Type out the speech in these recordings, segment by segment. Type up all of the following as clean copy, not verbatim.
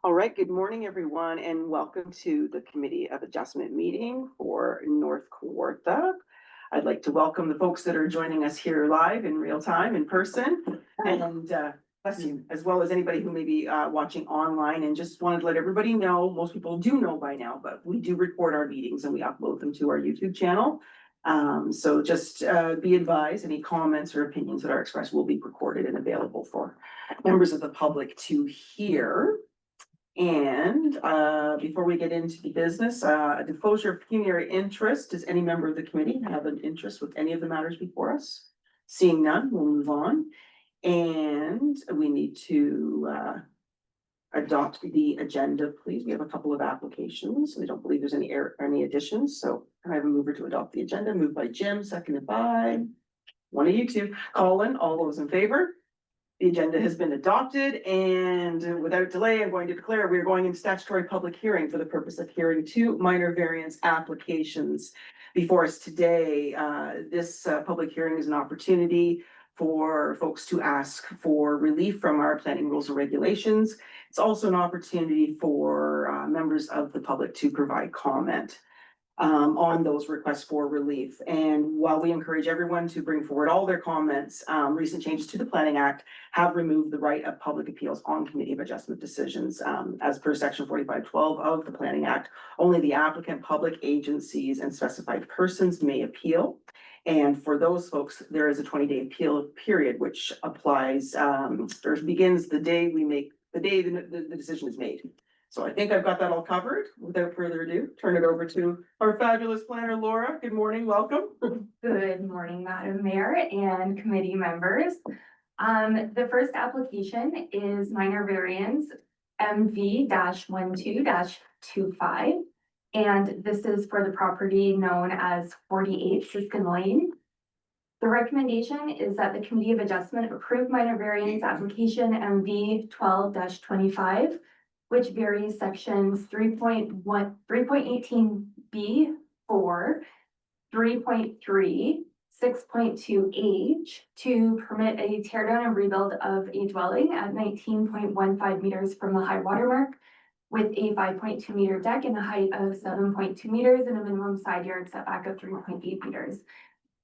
All right, good morning, everyone, and welcome to the Committee of Adjustment meeting for North Kawartha. I'd like to welcome the folks that are joining us here live in real time in person, and bless you, as well as anybody who may be watching online. And just wanted to let everybody know, most people do know by now, but we do record our meetings and we upload them to our YouTube channel. So just be advised, any comments or opinions that are expressed will be recorded and available for members of the public to hear. And before we get into the business, a disclosure of pecuniary interest. Does any member of the committee have an interest with any of the matters before us? Seeing none, we'll move on. And we need to adopt the agenda, please. We have a couple of applications. We don't believe there's any additions. So can I have a mover to adopt the agenda? Moved by Jim, seconded by one of you two. Colin, all those in favor? The agenda has been adopted, and without delay, I'm going to declare we are going into statutory public hearing for the purpose of hearing two minor variance applications before us today. This public hearing is an opportunity for folks to ask for relief from our planning rules and regulations. It's also an opportunity for members of the public to provide comment on those requests for relief. And while we encourage everyone to bring forward all their comments, recent changes to the Planning Act have removed the right of public appeals on Committee of Adjustment decisions. As per section 4512 of the Planning Act, only the applicant, public agencies, and specified persons may appeal. And for those folks, there is a 20-day appeal period, which applies or begins the day the decision is made. So I think I've got that all covered. Without further ado, turn it over to our fabulous planner, Laura. Good morning, welcome. Good morning, Madam Mayor and committee members. The first application is minor variance MV-12-25. And this is for the property known as 48 Siskin Lane. The recommendation is that the Committee of Adjustment approve minor variance application MV-12-25, which varies sections 3.18B4, 3.3, 6.2H to permit a tear down and rebuild of a dwelling at 19.15 meters from the high water mark with a 5.2 meter deck and a height of 7.2 meters and a minimum side yard setback of 3.8 meters.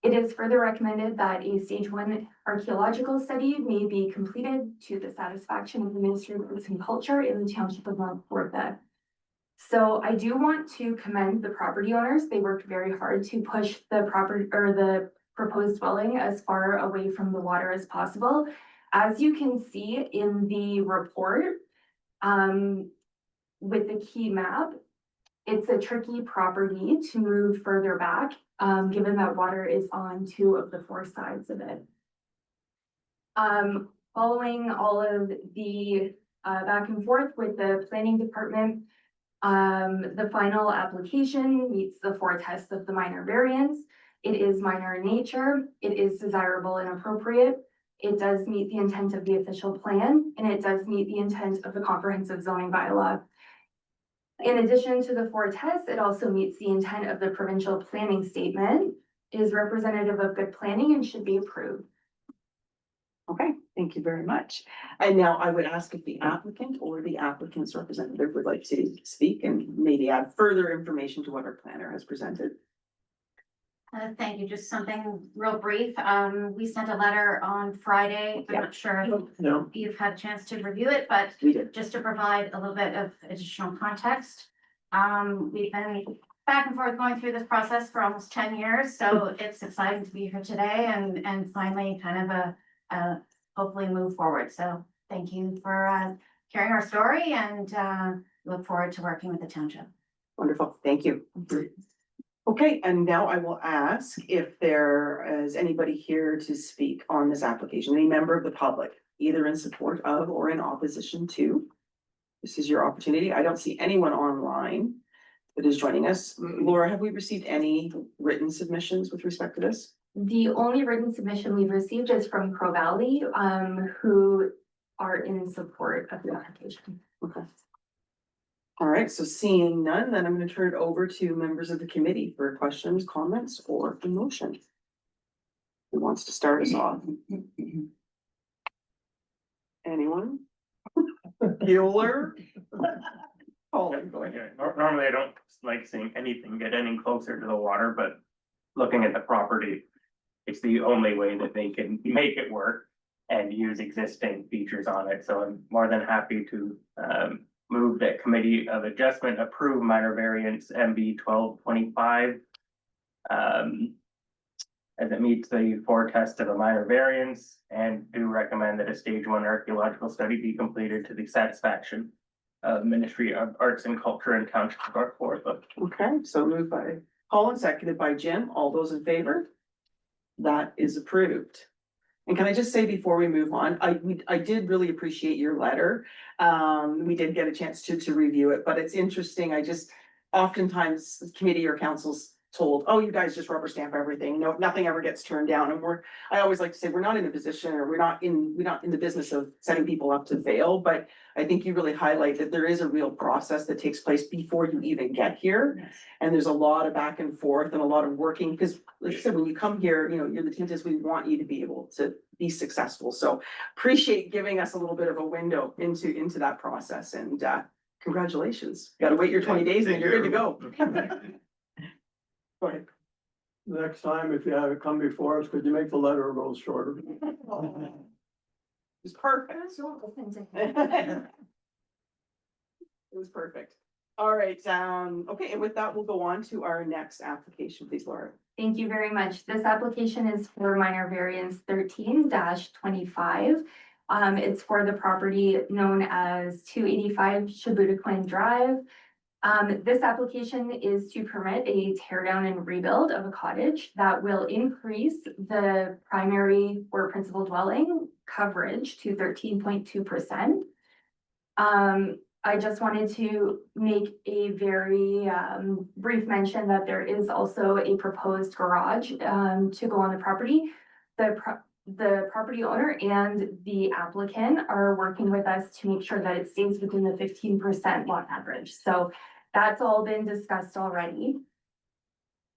It is further recommended that a stage 1 archaeological study may be completed to the satisfaction of the Ministry of Arts and Culture in the Township of North Kawartha. So I do want to commend the property owners. They worked very hard to push the the proposed dwelling as far away from the water as possible. As you can see in the report, with the key map, it's a tricky property to move further back, given that water is on 2 of the 4 sides of it. Following all of the back and forth with the planning department, the final application meets the 4 tests of the minor variance. It is minor in nature, it is desirable and appropriate, it does meet the intent of the official plan, and it does meet the intent of the comprehensive zoning bylaw. In addition to the 4 tests, it also meets the intent of the provincial planning statement, is representative of good planning, and should be approved. Okay, thank you very much. And now I would ask if the applicant or the applicant's representative would like to speak and maybe add further information to what our planner has presented. Thank you. Just something real brief. We sent a letter on Friday. I'm not sure if you've had a chance to review it, but just to provide a little bit of additional context. We've been back and forth going through this process for almost 10 years. So it's exciting to be here today and finally kind of hopefully move forward. So thank you for hearing our story and look forward to working with the township. Wonderful. Thank you. Okay, and now I will ask if there is anybody here to speak on this application, any member of the public, either in support of or in opposition to. This is your opportunity. I don't see anyone online that is joining us. Laura, have we received any written submissions with respect to this? The only written submission we've received is from Crow Valley, who are in support of the application. Okay. All right, so seeing none, then I'm going to turn it over to members of the committee for questions, comments, or a motion. Who wants to start us off? Anyone? Bueller? Colin, go ahead. Normally I don't like seeing anything get any closer to the water, but looking at the property, it's the only way that they can make it work and use existing features on it. So I'm more than happy to move that Committee of Adjustment approve minor variance MB 1225. As it meets the four tests of a minor variance, and do recommend that a stage 1 archaeological study be completed to the satisfaction of Ministry of Arts and Culture and Township of North Kawartha. Okay, so moved by Colin, seconded by Jim. All those in favor? That is approved. And can I just say before we move on, I did really appreciate your letter. We did get a chance to review it, but it's interesting. I just oftentimes committee or councils told, oh, you guys just rubber stamp everything. No, nothing ever gets turned down. And I always like to say, we're not in a position, or we're not in the business of setting people up to fail. But I think you really highlight that there is a real process that takes place before you even get here. Yes. And there's a lot of back and forth and a lot of working, because like I said, when you come here, you know, you're the dentist, we want you to be able to be successful. So appreciate giving us a little bit of a window into that process, and congratulations. Got to wait your 20 days and you're good to go. Go ahead. Next time, if you have it come before us, could you make the letter a little shorter? It's perfect. Don't listen to him. It was perfect. All right, okay, and with that, we'll go on to our next application, please, Laura. Thank you very much. This application is for minor variance 13-25. It's for the property known as 285 Shabutaquin Drive. This application is to permit a tear down and rebuild of a cottage that will increase the primary or principal dwelling coverage to 13.2%. I just wanted to make a very brief mention that there is also a proposed garage to go on the property. The property owner and the applicant are working with us to make sure that it stays within the 15% lot coverage. So that's all been discussed already.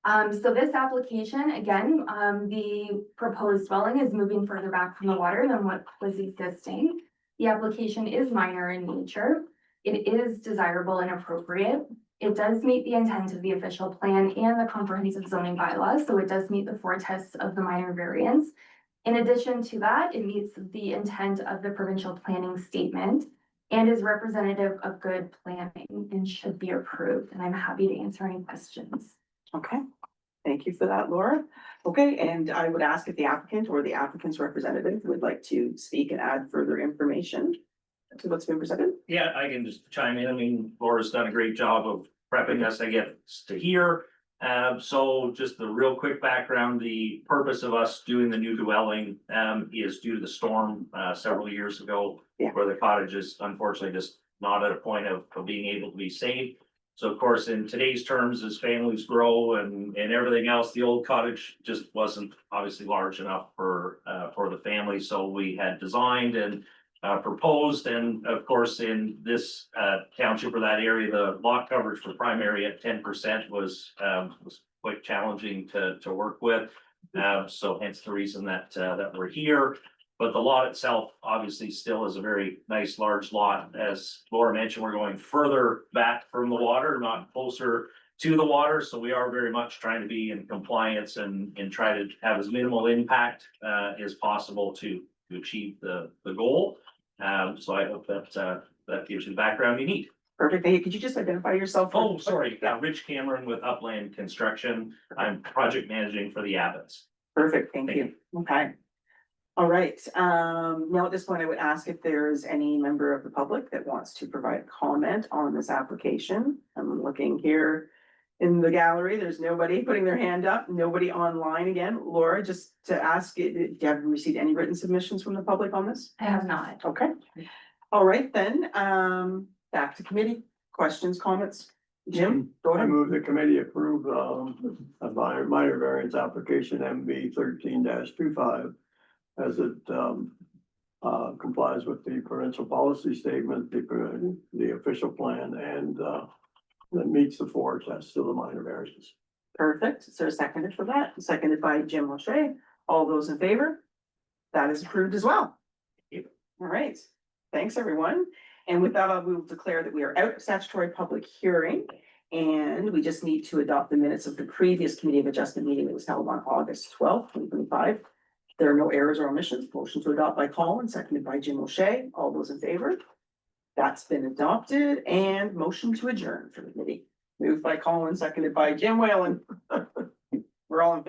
So this application, again, the proposed dwelling is moving further back from the water than what was existing. The application is minor in nature. It is desirable and appropriate. It does meet the intent of the official plan and the comprehensive zoning bylaws, so it does meet the 4 tests of the minor variance. In addition to that, it meets the intent of the provincial planning statement and is representative of good planning and should be approved. And I'm happy to answer any questions. Okay, thank you for that, Laura. Okay, and I would ask if the applicant or the applicant's representative would like to speak and add further information to what's been presented. Yeah, I can just chime in. I mean, Laura's done a great job of prepping us, I guess, to here. So just the real quick background, the purpose of us doing the new dwelling is due to the storm several years ago. Yeah. Where the cottage is unfortunately just not at a point of being able to be saved. So of course, in today's terms, as families grow and everything else, the old cottage just wasn't obviously large enough for the family. So we had designed and proposed, and of course, in this township or that area, the lot coverage for primary at 10% was quite challenging to work with. So hence the reason that we're here. But the lot itself obviously still is a very nice large lot. As Laura mentioned, we're going further back from the water, not closer to the water. So we are very much trying to be in compliance and try to have as minimal impact as possible to achieve the goal. So I hope that gives you the background you need. Perfect. Hey, could you just identify yourself? Oh, sorry, Rich Cameron with Upland Construction. I'm project managing for the Abbots. Perfect, thank you. Okay. All right, now at this point, I would ask if there's any member of the public that wants to provide comment on this application. I'm looking here in the gallery, there's nobody putting their hand up, nobody online again. Laura, just to ask, have you received any written submissions from the public on this? I have not. Okay. All right, then, back to committee, questions, comments? Jim, go I ahead. move the committee approve a minor variance application MB 13-25 as it complies with the provincial policy statement, the official plan, and that meets the 4 tests of the minor variances. Perfect. Is there a seconder for that? Seconded by Jim O'Shea. All those in favor? That is approved as well. All right. Thanks, everyone. And with that, I will declare that we are out of statutory public hearing. And we just need to adopt the minutes of the previous Committee of Adjustment meeting that was held on August 12th, 2025. There are no errors or omissions. Motion to adopt by Colin, seconded by Jim O'Shea. All those in favor? That's been adopted, and motion to adjourn for the committee. Moved by Colin, seconded by Jim Whalen. We're all in favor.